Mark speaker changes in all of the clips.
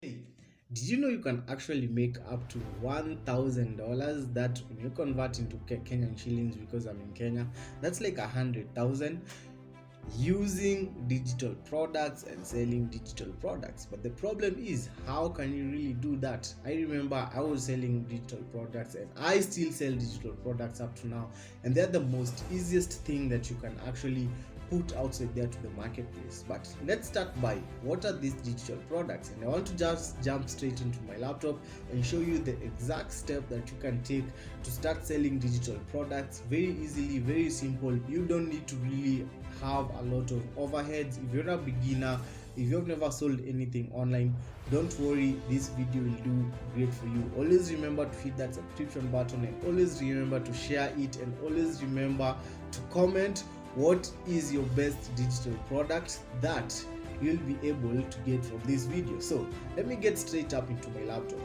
Speaker 1: Hey, did you know you can actually make up to $1,000? That when you convert into Kenyan shillings, because I'm in Kenya, that's like 100,000, using digital products and selling digital products. But the problem is, how can you really do that? I remember I was selling digital products and I still sell digital products up to now, and they're the most easiest thing that you can actually put outside there to the marketplace. But let's start by, what are these digital products? And I want to just jump straight into my laptop and show you the exact step that you can take to start selling digital products very easily, very simple. You don't need to really have a lot of overheads. If you're a beginner, if you've never sold anything online, don't worry, this video will do great for you. Always remember to hit that subscription button, and always remember to share it, and always remember to comment what is your best digital product that you'll be able to get from this video. So let me get straight up into my laptop.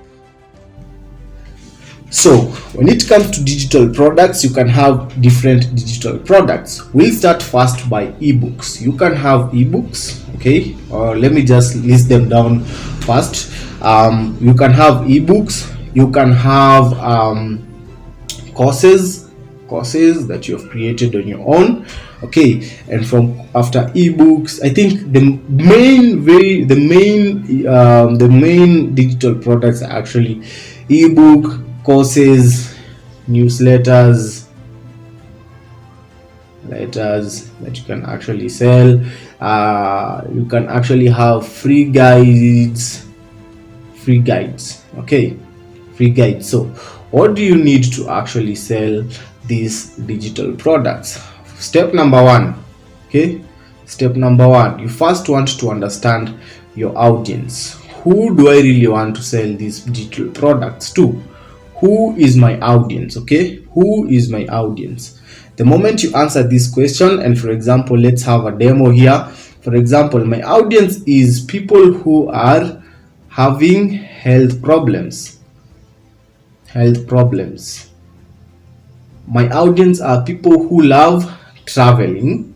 Speaker 1: So when it comes to digital products, you can have different digital products. We'll start first by ebooks. You can have ebooks, okay, or let me just list them down first. You can have ebooks, you can have courses that you have created on your own, okay. And from after ebooks, I think the main digital products are actually ebook, courses, newsletters, letters that you can actually sell. You can actually have free guides, okay, free guides. So what do you need to actually sell these digital products? Step number one, okay, step number one, you first want to understand your audience. Who do I really want to sell these digital products to? Who is my audience? Okay, who is my audience? The moment you answer this question, and for example, let's have a demo here. For example, my audience is people who are having health problems. My audience are people who love traveling,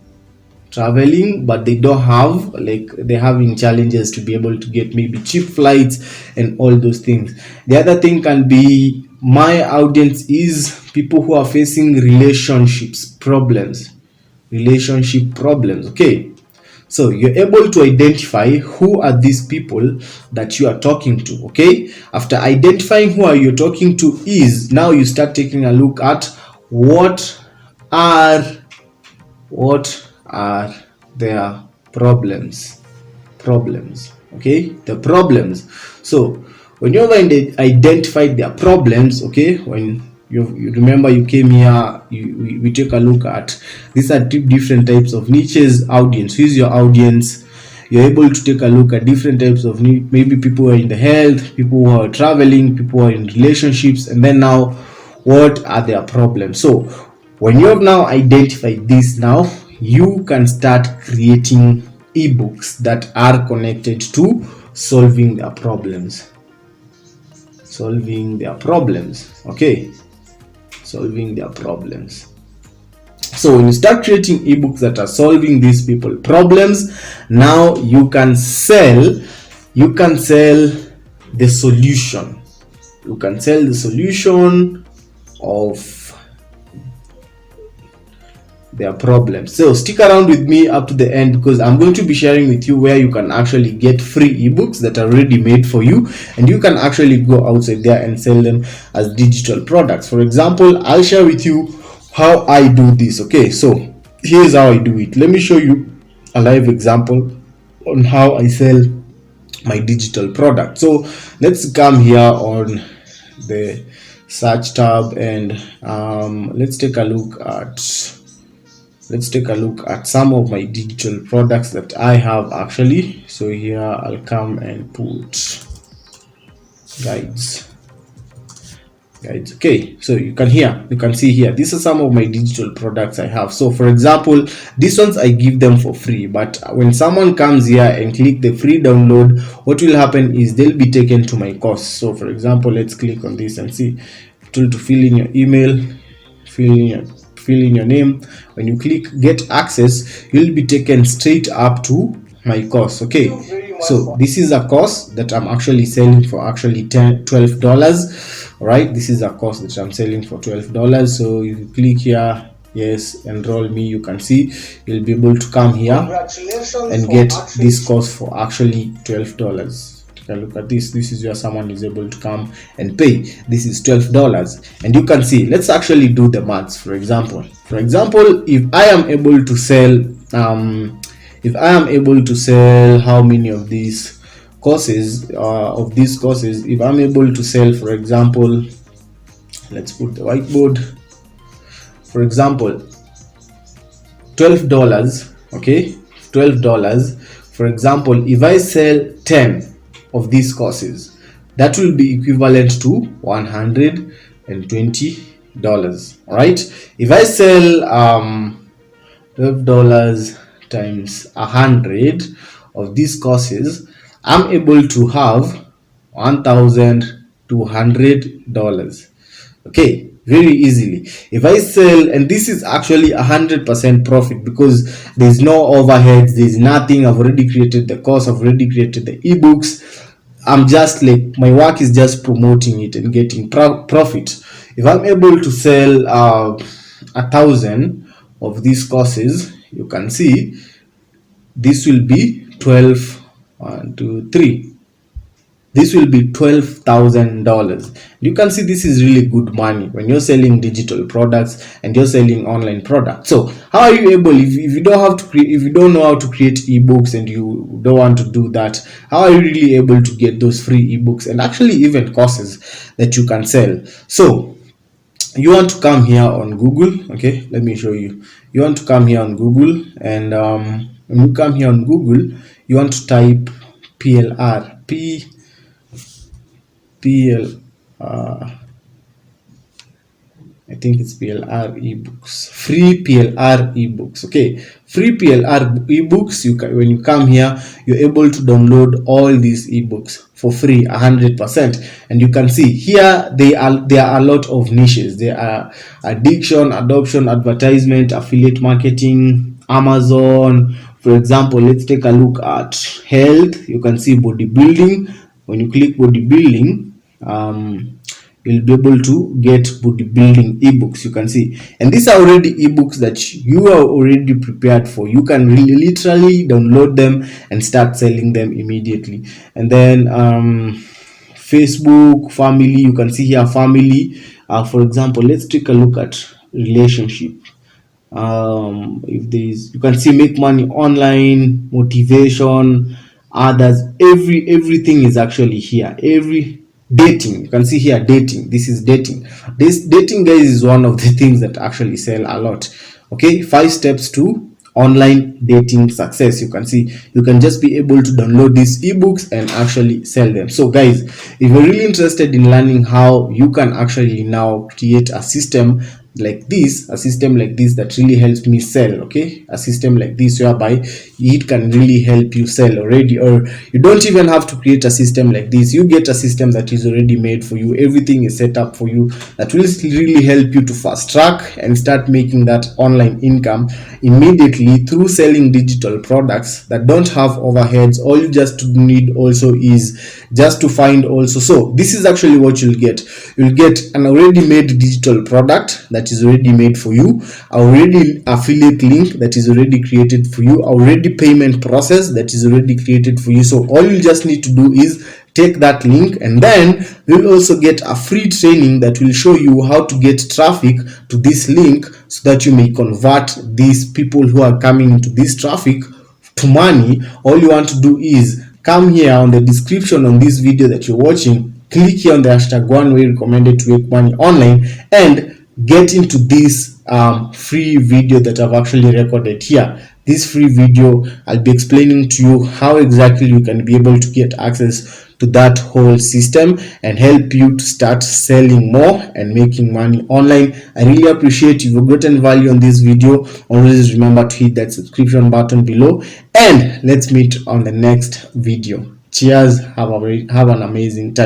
Speaker 1: but they don't have, like, they're having challenges to be able to get maybe cheap flights and all those things. The other thing can be, my audience is people who are facing relationship problems, okay. So you're able to identify who are these people that you are talking to, okay. After identifying who are you talking to, is now you start taking a look at what are their problems, okay, the problems. So when you've identified their problems, okay, when you remember you came here, we take a look at, these are two different types of niches. Audience, who is your audience? You're able to take a look at different types of need, maybe people who are in the health, people who are traveling, people who are in relationships, and then now what are their problems. So when you have now identified this, now you can start creating ebooks that are connected to solving their problems, okay, solving their problems. So when you start creating ebooks that are solving these people problems, now you can sell the solution. You can sell the solution of their problems. So stick around with me up to the end, because I'm going to be sharing with you where you can actually get free ebooks that are already made for you, and you can actually go outside there and sell them as digital products. For example, I'll share with you how I do this, okay. So here's how I do it. Let me show you a live example on how I sell my digital product. So let's come here on the search tab, and let's take a look at some of my digital products that I have actually. So here I'll come and put guides, okay. So you can see here, these are some of my digital products I have. So for example, these ones I give them for free, but when someone comes here and click the free download, what will happen is they'll be taken to my course. So for example, let's click on this and see, to fill in your email, fill in your name. When you click get access, you'll be taken straight up to my course, okay. So this is a course that I'm actually selling for actually $12. All right, this is a course that I'm selling for $12. So you click here, yes, enroll me. You can see you'll be able to come here and get this course for actually $12. Look at this. This is where someone is able to come and pay. This is $12, and you can see. Let's actually do the maths. For example, if I am able to sell how many of these courses if I'm able to sell, for example, let's put the whiteboard, for example, $12, okay, $12. For example, if I sell 10 of these courses, that will be equivalent to $120. All right, if I sell $12 times 100 of these courses, I'm able to have $1,200. Okay, very easily. If I sell, and this is actually 100% profit because there's no overheads, there's nothing. I've already created the course, I've already created the ebooks. I'm just like, my work is just promoting it and getting profit. If I'm able to sell 1,000 of these courses, you can see this will be 12, 1, 2, 3. This will be $12,000. You can see this is really good money when you're selling digital products and you're selling online products. So how are you able, if you don't have to create, if you don't know how to create ebooks and you don't want to do that, how are you really able to get those free ebooks and actually even courses that you can sell? So you want to come here on Google. Okay, let me show you. You want to come here on Google, and when you come here on Google, you want to type PLR, I think it's PLR ebooks, free PLR ebooks. Okay, free PLR ebooks. When you come here, you're able to download all these ebooks for free, 100%. And you can see here there are a lot of niches. There are addiction, adoption, advertisement, affiliate marketing, Amazon. For example, let's take a look at health. You can see bodybuilding. When you click bodybuilding, you'll be able to get bodybuilding ebooks. You can see, and these are already ebooks that you are already prepared for. You can really literally download them and start selling them immediately. And then Facebook family, you can see here family. For example, let's take a look at relationship. If there's, you can see make money online, motivation, others, everything is actually here. Every dating, you can see here dating. This is dating. This dating, guys, is one of the things that actually sell a lot. Okay, 5 steps to online dating success. You can see you can just be able to download these ebooks and actually sell them. So guys, if you're really interested in learning how you can actually now create a system like this, that really helps me sell, okay, a system like this whereby it can really help you sell already, or you don't even have to create a system like this. You get a system that is already made for you, everything is set up for you, that will really help you to fast track and start making that online income immediately through selling digital products that don't have overheads. All you just need also is just to find also. So this is actually what you'll get an already made digital product that is already made for you, already affiliate link that is already created for you, already payment process that is already created for you. So all you just need to do is take that link, and then you'll also get a free training that will show you how to get traffic to this link so that you may convert these people who are coming into this traffic to money. All you want to do is come here on the description on this video that you're watching, click here on the hashtag one way recommended to make money online, and get into this free video that I've actually recorded here. This free video, I'll be explaining to you how exactly you can be able to get access to that whole system and help you to start selling more and making money online. I really appreciate if you've gotten value on this video. Always remember to hit that subscription button below, and let's meet on the next video. Cheers. Have an amazing time.